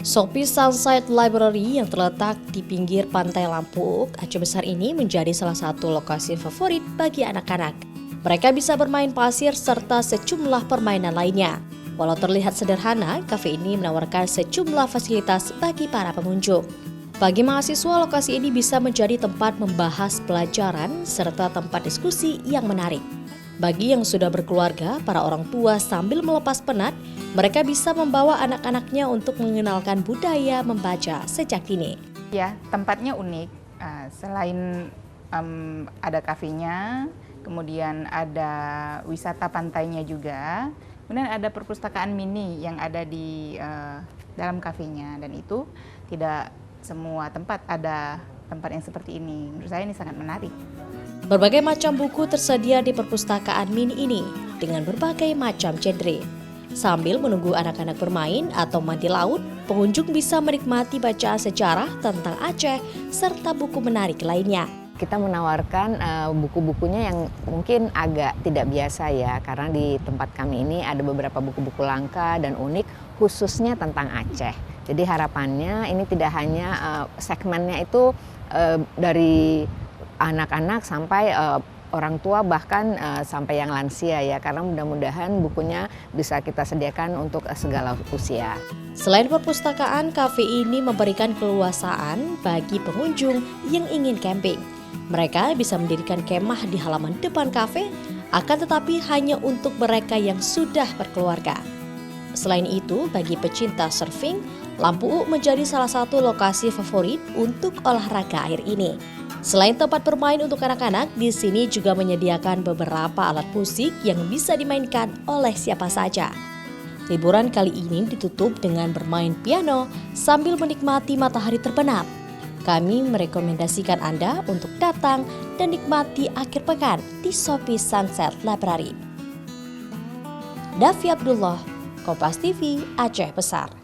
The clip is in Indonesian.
Sopi Sunset Library yang terletak di pinggir pantai Lampuk, Aceh Besar ini menjadi salah satu lokasi favorit bagi anak-anak. Mereka bisa bermain pasir serta sejumlah permainan lainnya. Walau terlihat sederhana, kafe ini menawarkan sejumlah fasilitas bagi para pengunjung. Bagi mahasiswa, lokasi ini bisa menjadi tempat membahas pelajaran serta tempat diskusi yang menarik. Bagi yang sudah berkeluarga, para orang tua sambil melepas penat, mereka bisa membawa anak-anaknya untuk mengenalkan budaya membaca sejak dini. Ya, tempatnya unik. Selain ada kafenya, kemudian ada wisata pantainya juga, kemudian ada perpustakaan mini yang ada di dalam kafenya, dan itu tidak semua tempat ada tempat yang seperti ini. Menurut saya ini sangat menarik. Berbagai macam buku tersedia di perpustakaan mini ini dengan berbagai macam genre. Sambil menunggu anak-anak bermain atau mandi laut, pengunjung bisa menikmati bacaan sejarah tentang Aceh serta buku menarik lainnya. Kita menawarkan buku-bukunya yang mungkin agak tidak biasa ya, karena di tempat kami ini ada beberapa buku-buku langka dan unik khususnya tentang Aceh. Jadi harapannya ini tidak hanya segmennya itu dari anak-anak sampai orang tua, bahkan sampai yang lansia ya, karena mudah-mudahan bukunya bisa kita sediakan untuk segala usia. Selain perpustakaan, kafe ini memberikan keleluasaan bagi pengunjung yang ingin camping. Mereka bisa mendirikan kemah di halaman depan kafe, akan tetapi hanya untuk mereka yang sudah berkeluarga. Selain itu, bagi pecinta surfing, Lampuk menjadi salah satu lokasi favorit untuk olahraga air ini. Selain tempat bermain untuk anak-anak, di sini juga menyediakan beberapa alat musik yang bisa dimainkan oleh siapa saja. Liburan kali ini ditutup dengan bermain piano sambil menikmati matahari terbenam. Kami merekomendasikan Anda untuk datang dan nikmati akhir pekan di Sopi Sunset Library. Davi Abdullah, Kompas TV, Aceh Besar.